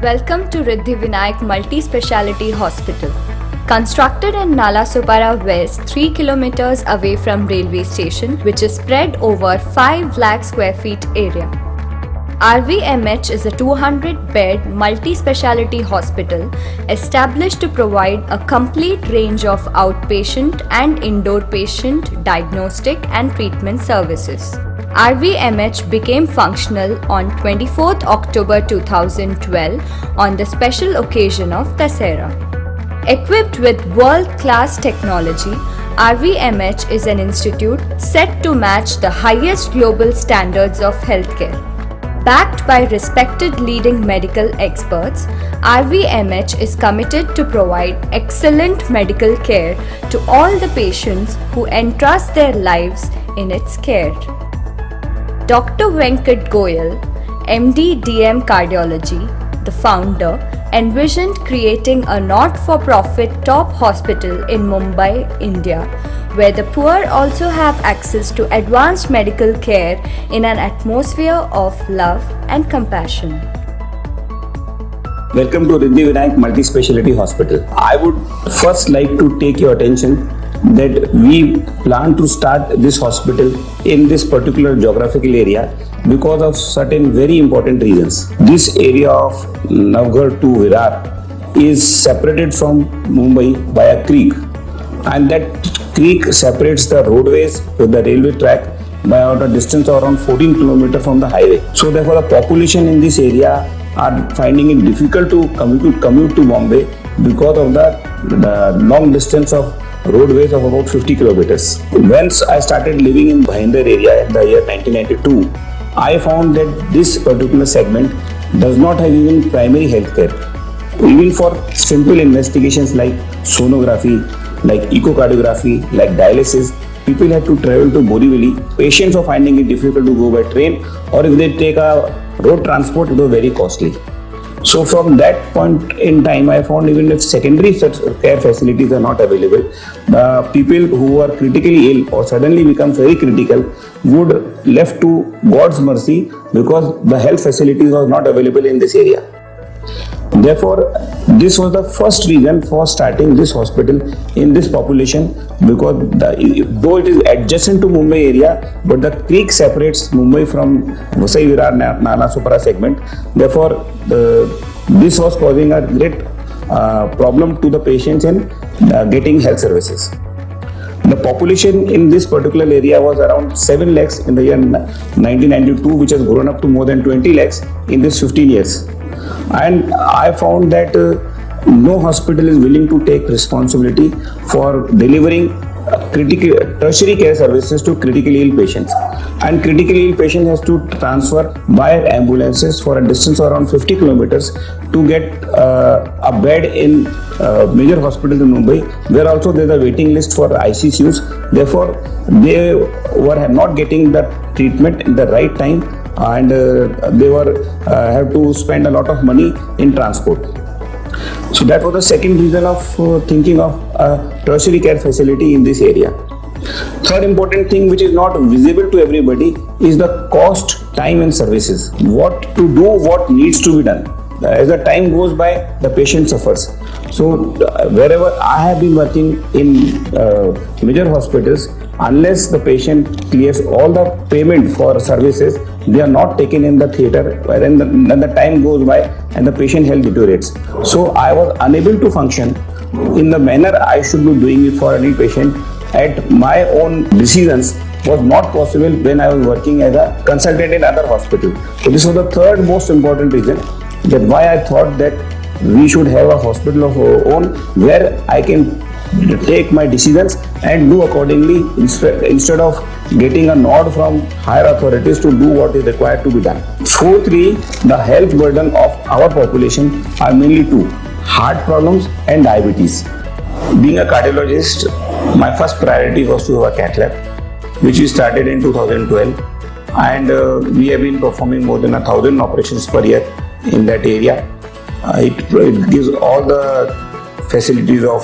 Welcome to Riddhi Vinayak Multi-Speciality Hospital. Constructed in Nalasopara West, 3 kilometers away from railway station, which is spread over 5 lakh square feet area. RVMH is a 200-bed multi-speciality hospital established to provide a complete range of outpatient and indoor patient diagnostic and treatment services. RVMH became functional on 24th October 2012 on the special occasion of Dussehra. Equipped with world-class technology, RVMH is an institute set to match the highest global standards of healthcare. Backed by respected leading medical experts, RVMH is committed to provide excellent medical care to all the patients who entrust their lives in its care. Dr. Venkat Goyal, MD DM Cardiology, the founder, envisioned creating a not-for-profit top hospital in Mumbai, India, where the poor also have access to advanced medical care in an atmosphere of love and compassion. Welcome to Riddhi Vinayak Multi-Speciality Hospital. I would first like to take your attention that we plan to start this hospital in this particular geographical area because of certain very important reasons. This area of Navgarh to Virar is separated from Mumbai by a creek, and that creek separates the roadways with the railway track by about a distance of around 14 km from the highway. So therefore the population in this area are finding it difficult to commute to Bombay because of the long distance of roadways of about 50 kilometers. Once I started living in Bhinder area in the year 1992, I found that this particular segment does not have even primary health care. Even for simple investigations like sonography, like echocardiography, like dialysis, people had to travel to Borivali. Patients are finding it difficult to go by train, or if they take a road transport, it was very costly. So from that point in time, I found even if secondary care facilities are not available, the people who are critically ill or suddenly become very critical would left to God's mercy because the health facilities was not available in this area. Therefore, this was the first reason for starting this hospital in this population, because though it is adjacent to Mumbai area, but the creek separates Mumbai from Vasai Virar Nalasopara segment. Therefore, this was causing a great problem to the patients in getting health services. The population in this particular area was around 7 lakhs in the year 1992, which has grown up to more than 20 lakhs in this 15 years. And I found that no hospital is willing to take responsibility for delivering critical tertiary care services to critically ill patients. And critically ill patient has to transfer by ambulances for a distance of around 50 kilometers to get a bed in major hospitals in Mumbai, where also there is a waiting list for ICUs. Therefore, they were not getting the treatment in the right time, and they were have to spend a lot of money in transport. So that was the second reason of thinking of a tertiary care facility in this area. Third important thing which is not visible to everybody is the cost, time and services. What to do, what needs to be done. As the time goes by, the patient suffers. So wherever I have been working in major hospitals, unless the patient clears all the payment for services, they are not taken in the theatre, wherein the time goes by and the patient health deteriorates. So I was unable to function in the manner I should be doing it for any patient at my own decisions was not possible when I was working as a consultant in other hospital. So this was the third most important reason that why I thought that we should have a hospital of our own where I can take my decisions and do accordingly instead of getting a nod from higher authorities to do what is required to be done. Fourthly, the health burden of our population are mainly two: heart problems and diabetes. Being a cardiologist, my first priority was to have a cath lab, which we started in 2012, and we have been performing more than 1,000 operations per year in that area. It gives all the facilities of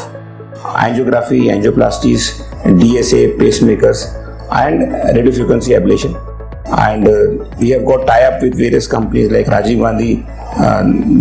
angiography, angioplasties, DSA, pacemakers, and radiofrequency ablation. and we have got tie-up with various companies like Rajiv Gandhi,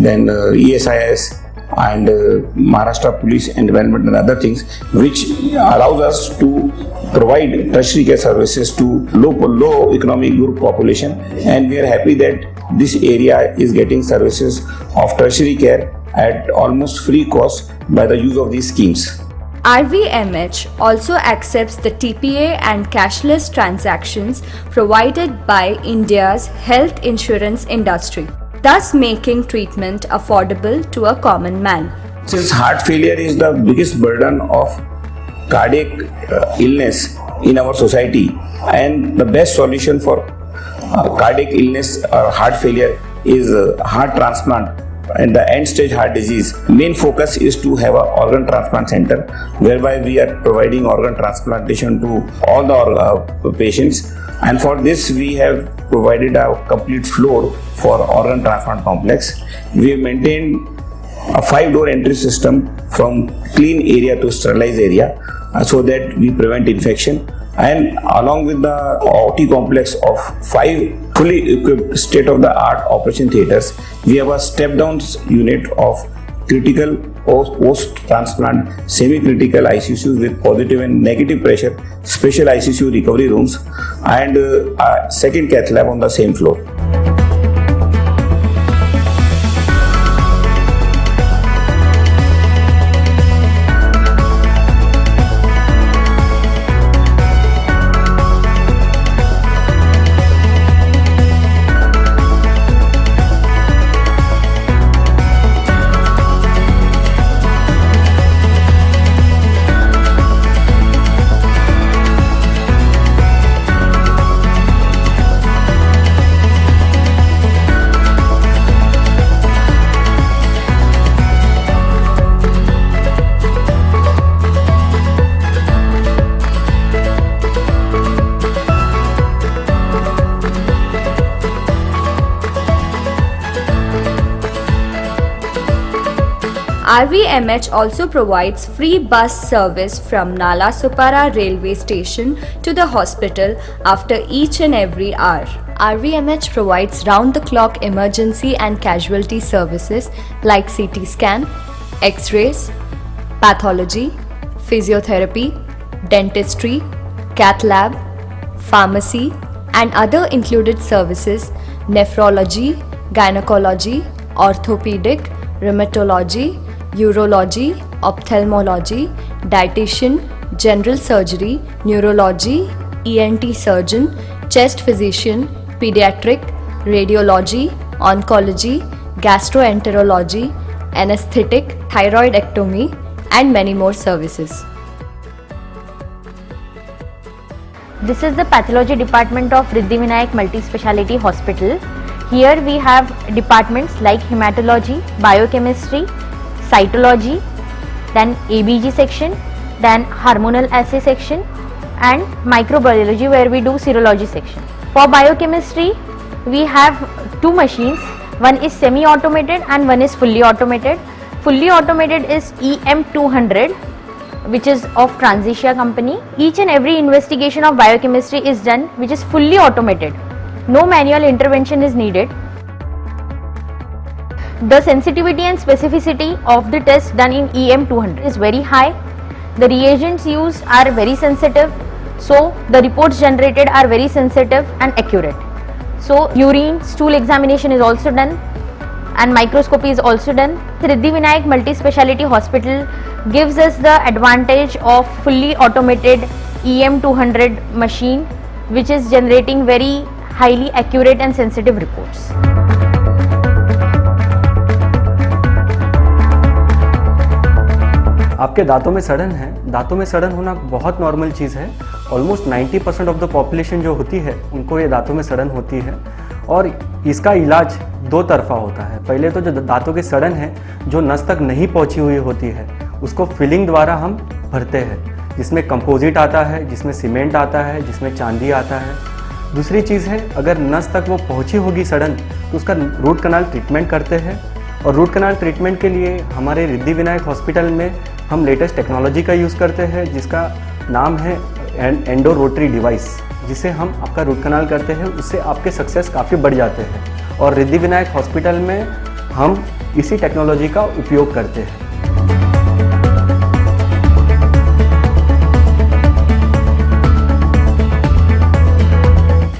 then ESIS, and Maharashtra Police and Development and other things, which allows us to provide tertiary care services to low economic group population, and we are happy that this area is getting services of tertiary care at almost free cost by the use of these schemes. RVMH also accepts the TPA and cashless transactions provided by India's health insurance industry, thus making treatment affordable to a common man. Since heart failure is the biggest burden of cardiac illness in our society, and the best solution for cardiac illness or heart failure is heart transplant and the end stage heart disease, main focus is to have an organ transplant center whereby we are providing organ transplantation to all the patients, and for this we have provided a complete floor for organ transplant complex. We have maintained a 5-door entry system from clean area to sterilized area so that we prevent infection, and along with the OT complex of 5 fully equipped state-of-the-art operation theatres, we have a step-down unit of critical post-transplant semi-critical ICU with positive and negative pressure, special ICU recovery rooms, and a second cath lab on the same floor. RVMH also provides free bus service from Nalasopara railway station to the hospital after each and every hour. RVMH provides round-the-clock emergency and casualty services like CT scan, X-rays, pathology, physiotherapy, dentistry, cath lab, pharmacy, and other included services, nephrology, gynecology, orthopedic, rheumatology, urology, ophthalmology, dietitian, general surgery, neurology, ENT surgeon, chest physician, pediatric, radiology, oncology, gastroenterology, anesthetic, thyroidectomy, and many more services. This is the pathology department of Riddhi Vinayak Multi-Speciality Hospital. Here we have departments like hematology, biochemistry, cytology, then ABG section, then hormonal assay section, and microbiology where we do serology section. For biochemistry, we have 2 machines. One is semi-automated and one is fully automated. Fully automated is EM200, which is of Transisia company. Each and every investigation of biochemistry is done, which is fully automated. No manual intervention is needed. The sensitivity and specificity of the test done in EM200 is very high. The reagents used are very sensitive, so the reports generated are very sensitive and accurate. So urine, stool examination is also done and microscopy is also done. Riddhi Vinayak Multi-Speciality Hospital gives us the advantage of fully automated EM200 machine, which is generating very highly accurate and sensitive reports. आपके दांतों में सड़न है, दांतों में सड़न होना बहुत नॉर्मल चीज़ है। ऑलमोस्ट 90% ऑफ द पॉपुलेशन जो होती है उनको ये दांतों में सड़न होती है और इसका इलाज 2 तरफा होता है। पहले तो जो दांतों की सड़न है जो नस तक नहीं पहुंची हुई होती है उसको फिलिंग द्वारा हम भरते हैं, जिसमें कंपोजिट आता है, जिसमें सीमेंट आता है, जिसमें चांदी आता है। दूसरी चीज़ है अगर नस तक वो पहुंची होगी सड़न तो उसका रूट कनाल ट्रीटमेंट करते हैं और रूट कनाल ट्रीटमेंट के लिए हमारे रिद्धि विनायक हॉस्पिटल में हम लेटेस्ट टेक्नोलॉजी का यूज़ करते हैं जिसका नाम है एंडो रोटरी डिवाइस। जिसे हम आपका रूट कनाल करते हैं, उससे आपके सक्सेस काफ़ी बढ़ जाते हैं। और रिद्धि विनायक हॉस्पिटल में हम इसी टेक्नोलॉजी का उपयोग करते हैं।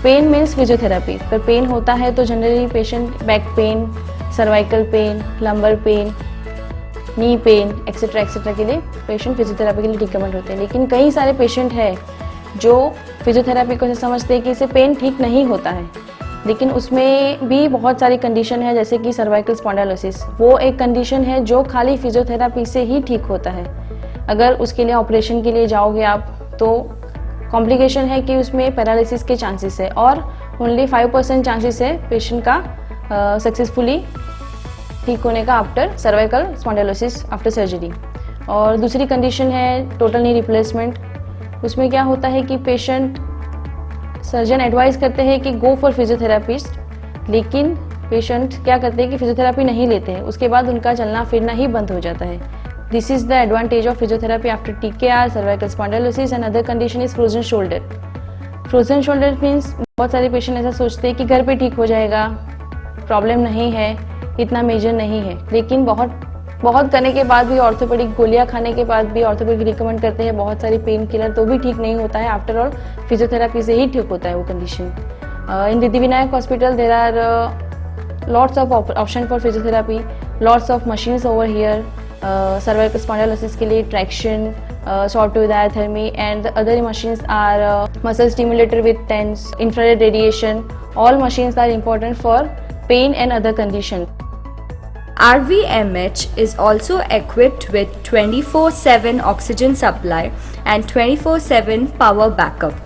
Pain means physiotherapy. पर पेन होता है तो generally patient back pain, cervical pain, lumbar pain, knee pain etcetera etcetera के लिए पेशेंट फिजियोथेरेपी के लिए रिकमेंड होते हैं। लेकिन कई सारे पेशेंट हैं जो फिजियोथेरेपी को समझते हैं कि इससे पेन ठीक नहीं होता है, लेकिन उसमें भी बहुत सारी कंडीशन है, जैसे कि सर्वाइकल स्पॉन्डिलोसिस। वो एक कंडीशन है जो खाली फिजियोथेरेपी से ही ठीक होता है। अगर उसके लिए ऑपरेशन के लिए जाओगे आप तो कॉम्प्लिकेशन है कि उसमें पैरालिसिस के चांसेस है, और ओनली 5% चांसेस है पेशेंट का सक्सेसफुली ठीक होने का after cervical spondylosis after surgery. और दूसरी कंडीशन है टोटल नी रिप्लेसमेंट। उसमें क्या होता है कि पेशेंट, सर्जन एडवाइस करते हैं कि गो फॉर फिजियोथेरापिस्ट, लेकिन पेशेंट क्या करते हैं कि फिजियोथेरापी नहीं लेते हैं, उसके बाद उनका चलना फिरना ही बंद हो जाता है। This is the advantage of physiotherapy after TKR, cervical spondylosis and other condition is frozen shoulder. Frozen shoulder means बहुत सारे पेशेंट ऐसा सोचते हैं कि घर पे ठीक हो जाएगा, प्रॉब्लम नहीं है, इतना मेजर नहीं है, लेकिन बहुत करने के बाद भी, ऑर्थोपेडिक गोलियां खाने के बाद भी, ऑर्थोपेडिक रिकमेंड करते हैं बहुत सारी पेन किलर, तो भी ठीक नहीं होता है। आफ्टर ऑल फिजियोथेरापी से ही ठीक होता है वो condition. In Riddhi Vinayak hospital there are lots of option for physiotherapy, lots of machines over here. Cervical spondylosis के लिए traction, short wave diathermy and other machines are muscle stimulator with TENS, infrared radiation. All machines are important for pain and other conditions. RVMH is also equipped with 24/7 oxygen supply and 24/7 power backup.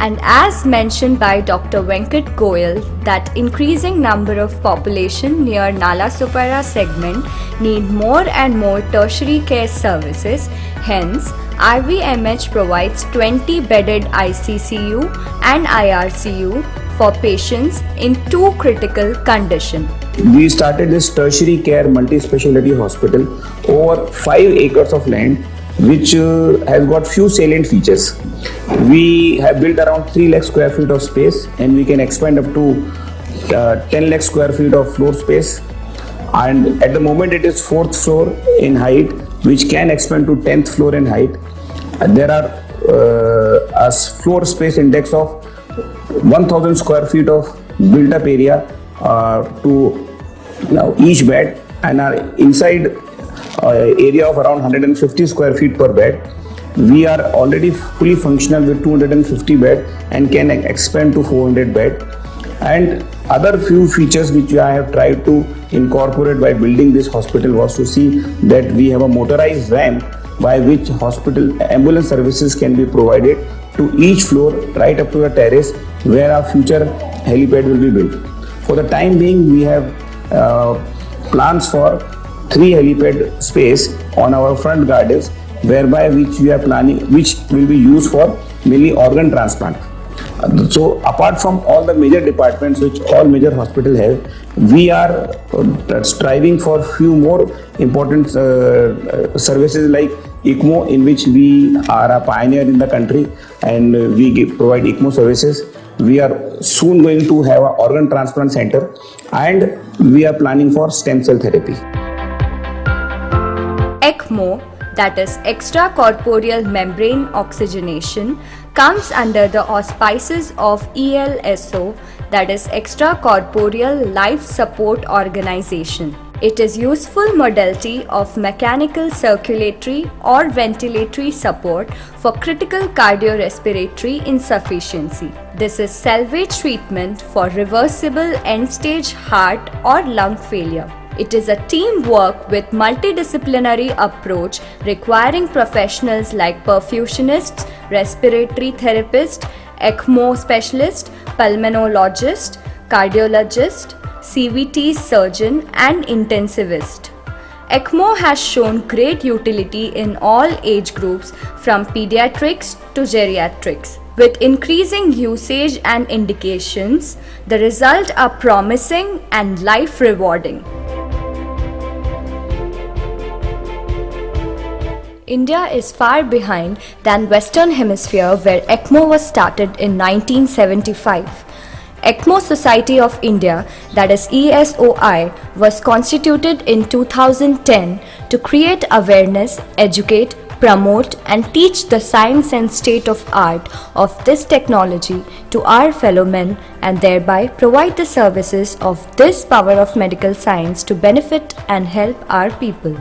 And as mentioned by Dr. Venkat Goyal, that increasing number of population near Nalasopara segment need more and more tertiary care services. Hence, RVMH provides 20-bedded ICCU and IRCU for patients in 2 critical conditions. We started this tertiary care multi-speciality hospital over 5 acres of land, which has got few salient features. We have built around 3 lakh square feet of space, and we can expand up to 10 lakh square feet of floor space. And at the moment it is 4th floor in height, which can expand to 10th floor in height. And there are a floor space index of 1000 square feet of built up area to each bed, and our inside area of around 150 square feet per bed. We are already fully functional with 250 bed and can expand to 400 bed. And other few features which I have tried to incorporate by building this hospital was to see that we have a motorized ramp by which hospital ambulance services can be provided to each floor right up to the terrace where our future helipad will be built. For the time being, we have plans for 3 helipad space on our front gardens, whereby which we are planning, which will be used for mainly organ transplant. So apart from all the major departments which all major hospitals have, we are striving for few more important services like ECMO, in which we are a pioneer in the country, and we provide ECMO services. We are soon going to have an organ transplant center, and we are planning for stem cell therapy. ECMO, that is extracorporeal membrane oxygenation, comes under the auspices of ELSO, that is Extracorporeal Life Support Organization. It is useful modality of mechanical circulatory or ventilatory support for critical cardiorespiratory insufficiency. This is salvage treatment for reversible end-stage heart or lung failure. It is a teamwork with multidisciplinary approach requiring professionals like perfusionists, respiratory therapists, ECMO specialist, pulmonologist, cardiologist, CVT surgeon and intensivist. ECMO has shown great utility in all age groups from pediatrics to geriatrics. With increasing usage and indications, the results are promising and life rewarding. India is far behind than Western Hemisphere where ECMO was started in 1975. ECMO Society of India, that is ESOI, was constituted in 2010 to create awareness, educate, promote and teach the science and state of art of this technology to our fellow men and thereby provide the services of this power of medical science to benefit and help our people.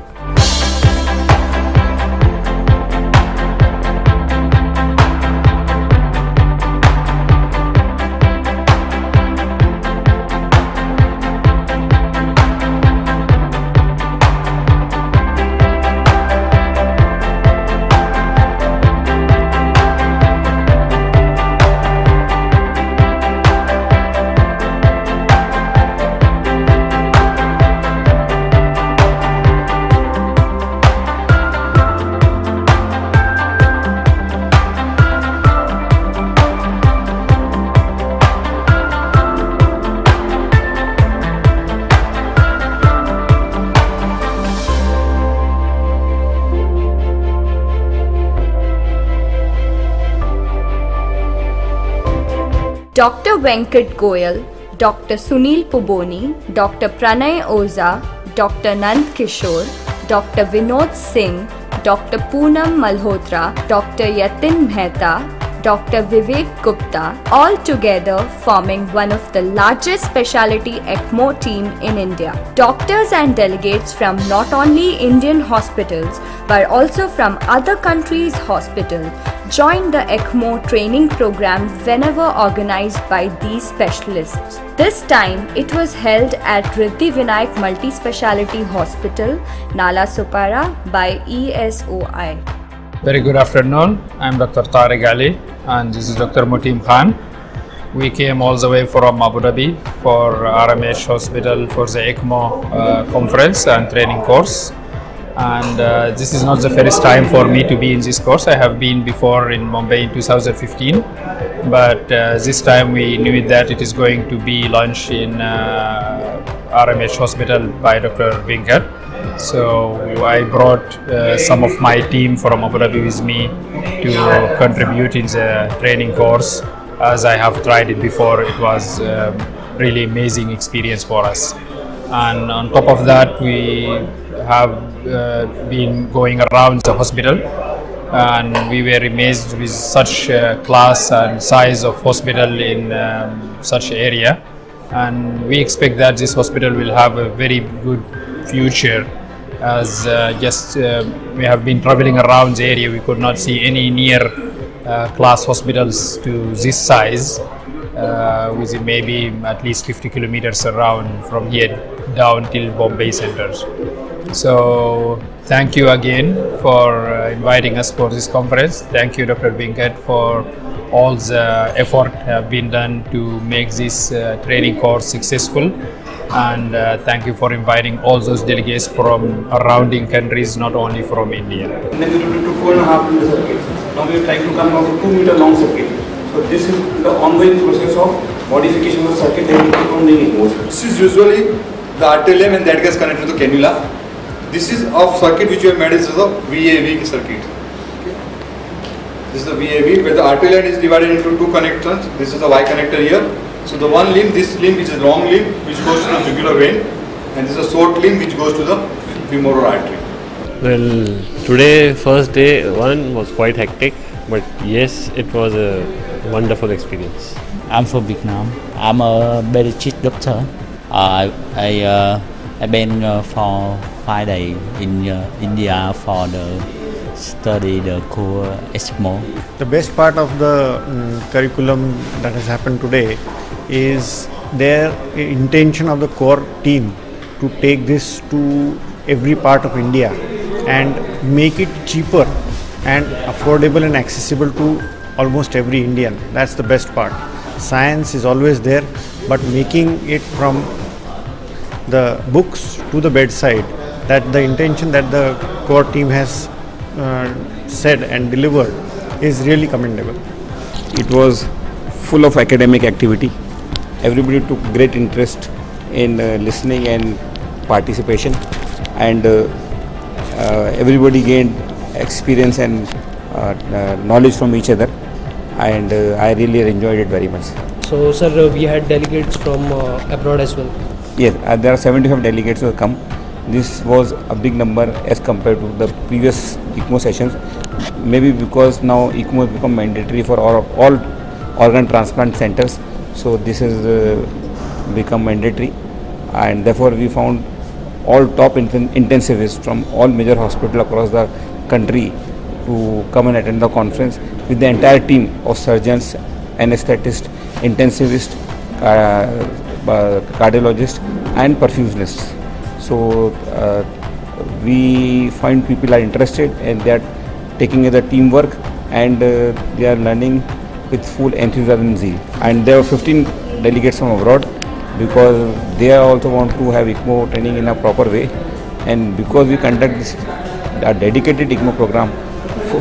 Dr. Venkat Goyal, Dr. Sunil Puboni, Dr. Pranay Oza, Dr. Nand Kishore, Dr. Vinod Singh, Dr. Poonam Malhotra, Dr. Yatin Mehta, Dr. Vivek Gupta, all together forming one of the largest specialty ECMO team in India. Doctors and delegates from not only Indian hospitals but also from other countries' hospitals joined the ECMO training program whenever organized by these specialists. This time it was held at Riddhi Vinayak Multi-Speciality Hospital, Nalasopara by ESOI. Very good afternoon. I'm Dr. Tariq Ali and this is Dr. Mutim Khan. We came all the way from Abu Dhabi for RMH Hospital for the ECMO conference and training course. And this is not the first time for me to be in this course. I have been before in Mumbai in 2015, but this time we knew that it is going to be launched in RMH Hospital by Dr. Venkat. So I brought some of my team from Abu Dhabi with me to contribute in the training course. As I have tried it before, it was really amazing experience for us. And on top of that, we have been going around the hospital and we were amazed with such class and size of hospital in such area, and we expect that this hospital will have a very good future, as we have been traveling around the area. We could not see any near class hospitals to this size within maybe at least 50 kilometers around from here down till Bombay centers. So thank you again for inviting us for this conference. Thank you, Dr. Venkat, for all the effort have been done to make this training course successful. And thank you for inviting all those delegates from surrounding countries, not only from India. And then we will do 4.5 meter circuit. Now we are trying to come out to 2 meter long circuit. So this is the ongoing process of modification of circuit that we keep on doing it more. This is usually the arterial and that gets connected to cannula. This is of circuit which we have made is a VAV circuit. Okay. This is the VAV where the arterial is divided into two connectors. This is the Y connector here. So the one limb, this limb is a long limb which goes to the jugular vein, and this is a short limb which goes to the femoral artery. Well, today, first day, one was quite hectic, but yes, it was a wonderful experience. I'm from Vietnam. I'm a pediatric doctor. I've been for 5 days in India for the study the core ECMO. The best part of the curriculum that has happened today is their intention of the core team to take this to every part of India and make it cheaper and affordable and accessible to almost every Indian. That's the best part. Science is always there, but making it from the books to the bedside, that the intention that the core team has said and delivered is really commendable. It was full of academic activity. Everybody took great interest in listening and participation, and everybody gained experience and knowledge from each other, and I really enjoyed it very much. So, sir, we had delegates from abroad as well. Yes, there are 75 delegates who have come. This was a big number as compared to the previous ECMO sessions. Maybe because now ECMO has become mandatory for all organ transplant centers, so this has become mandatory, and therefore we found all top intensivists from all major hospitals across the country to come and attend the conference with the entire team of surgeons, anesthetists, intensivists, cardiologists and perfusionists. So we find people are interested and they are taking the teamwork, and they are learning with full enthusiasm and zeal. And there were 15 delegates from abroad because they also want to have ECMO training in a proper way, and because we conduct this a dedicated ECMO program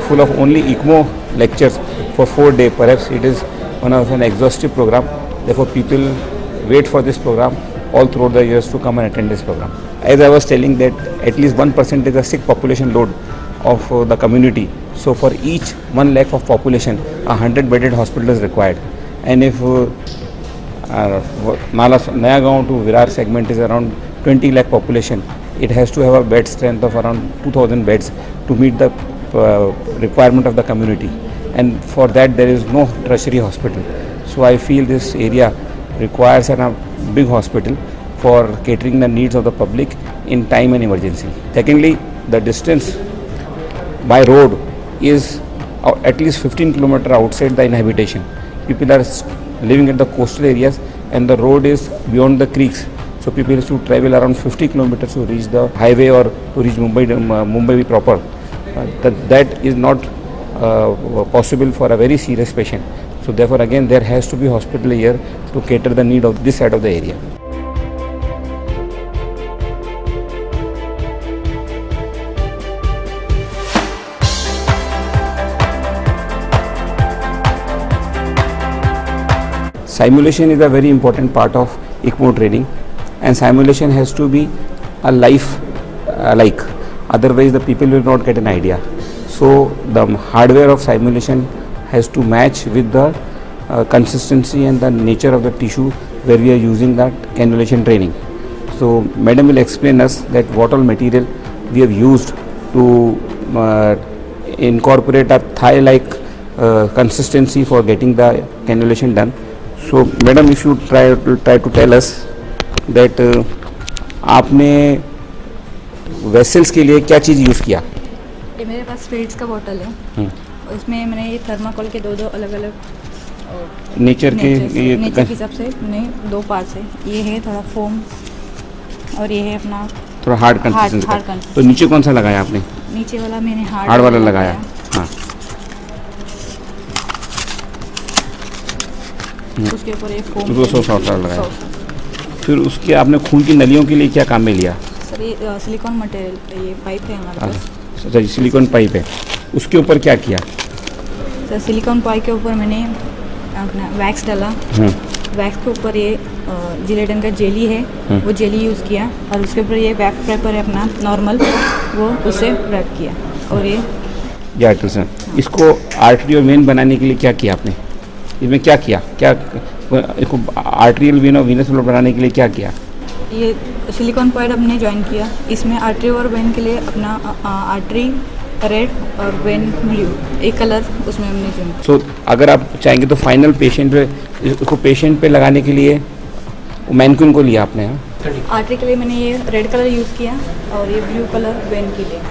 full of only ECMO lectures for 4 days, perhaps it is one of an exhaustive program. Therefore people wait for this program all throughout the years to come and attend this program. As I was telling that at least 1% is the sick population load of the community. So for each 1 lakh of population, a 100-bedded hospital is required. And if Nayagaon to Virar segment is around 20 lakh population, it has to have a bed strength of around 2,000 beds to meet the requirement of the community. And for that there is no tertiary hospital. So I feel this area requires a big hospital for catering the needs of the public in time and emergency. Secondly, the distance by road is at least 15 km outside the inhabitation. People are living in the coastal areas and the road is beyond the creeks. So people used to travel around 50 kilometers to reach the highway or to reach Mumbai proper. That is not possible for a very serious patient. So therefore again there has to be hospital here to cater the need of this side of the area. Simulation is a very important part of ECMO training, and simulation has to be a life-like, otherwise the people will not get an idea. So the hardware of simulation has to match with the consistency and the nature of the tissue where we are using that cannulation training. So madam will explain us that what all material we have used to incorporate a thigh-like consistency for getting the cannulation done. So madam, if you try to tell us that आपने vessels के लिए क्या चीज़ use किया? ये मेरे पास spirits का बोतल है, उसमें मैंने ये थर्माकोल के दो अलग-अलग नेचर के हिसाब से मैंने 2 पार्ट्स है. ये है थोड़ा फोम और ये है अपना थोड़ा हार्ड कंसिस्टेंसी. तो नीचे कौन सा लगाया आपने? नीचे वाला मैंने हार्ड वाला लगाया. हाँ. उसके ऊपर एक फोम लगाया. फिर उसके आपने खून की नलियों के लिए क्या काम में लिया? सर ये सिलिकॉन मटेरियल, ये पाइप है हमारे पास. अच्छा, सिलिकॉन पाइप है. उसके ऊपर क्या किया? सर सिलिकॉन पाइप के ऊपर मैंने अपना वैक्स डाला. वैक्स के ऊपर ये जिलेटिन का जेली है, वो जेली यूज़ किया, और उसके ऊपर ये वैक्स पेपर है अपना नॉर्मल, वो उसे रैप किया. और ये इसको आर्टरी और वेन बनाने के लिए क्या किया आपने? इसमें क्या किया? क्या इसको आर्टरियल वेन और वीनस ब्लड बनाने के लिए क्या किया? ये सिलिकॉन पाइप हमने ज्वाइन किया. इसमें आर्टरी और वेन के लिए अपना आर्टरी रेड और वेन ब्लू एक कलर उसमें हमने ज्वाइन. सो अगर आप चाहेंगे तो फाइनल पेशेंट पे इसको पेशेंट पे लगाने के लिए मैनक्विन को लिया आपने? आर्टरी के लिए मैंने ये रेड कलर यूज़ किया और ये ब्लू कलर वेन के लिए.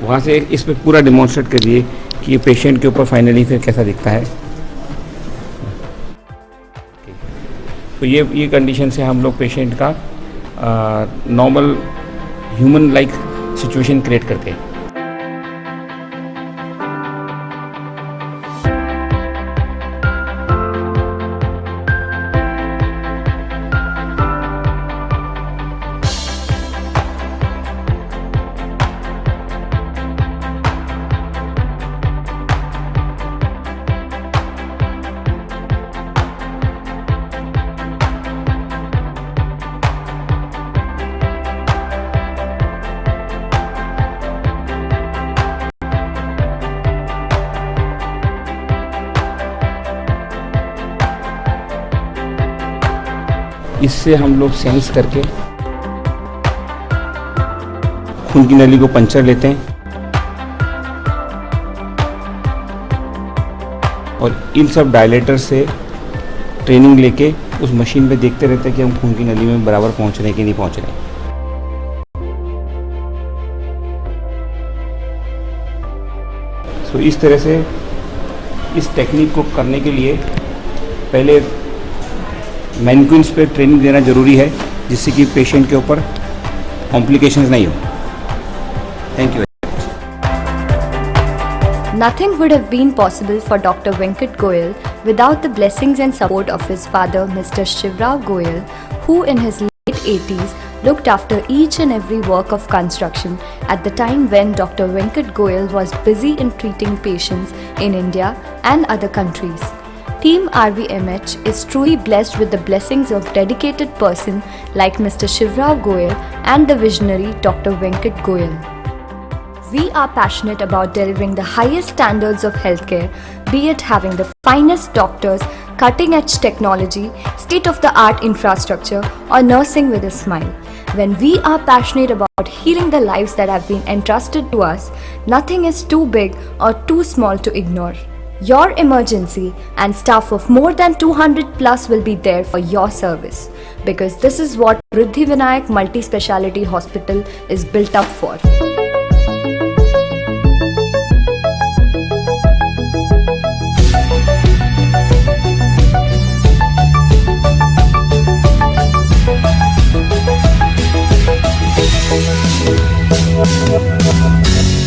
वहाँ से इस पर पूरा डिमॉन्स्ट्रेट करिए कि ये पेशेंट के ऊपर फाइनली फिर कैसा दिखता है. तो ये कंडीशन से हम लोग पेशेंट का normal human like situation create करते हैं. जिससे हम लोग सेंस करके खून की नली को पंचर लेते हैं और इन सब डायलेटर से ट्रेनिंग लेके उस मशीन पे देखते रहते हैं कि हम खून की नली में बराबर पहुंच रहे हैं कि नहीं पहुंच रहे हैं। तो इस तरह से इस टेक्निक को करने के लिए पहले मैनक्विन्स पे ट्रेनिंग देना ज़रूरी है, जिससे कि पेशेंट के ऊपर कॉम्प्लिकेशंस नहीं हो। Thank you. Nothing would have been possible for Dr. Venkat Goyal without the blessings and support of his father, Mr. Shivrao Goyal, who in his late 80s looked after each and every work of construction at the time when Dr. Venkat Goyal was busy in treating patients in India and other countries. Team RVMH is truly blessed with the blessings of dedicated person like Mr. Shivrao Goyal and the visionary Dr. Venkat Goyal. We are passionate about delivering the highest standards of healthcare, be it having the finest doctors, cutting-edge technology, state-of-the-art infrastructure, or nursing with a smile. When we are passionate about healing the lives that have been entrusted to us, nothing is too big or too small to ignore. Your emergency and staff of more than 200 plus will be there for your service, because this is what Riddhi Vinayak Multi-Speciality Hospital is built up for. Thank you.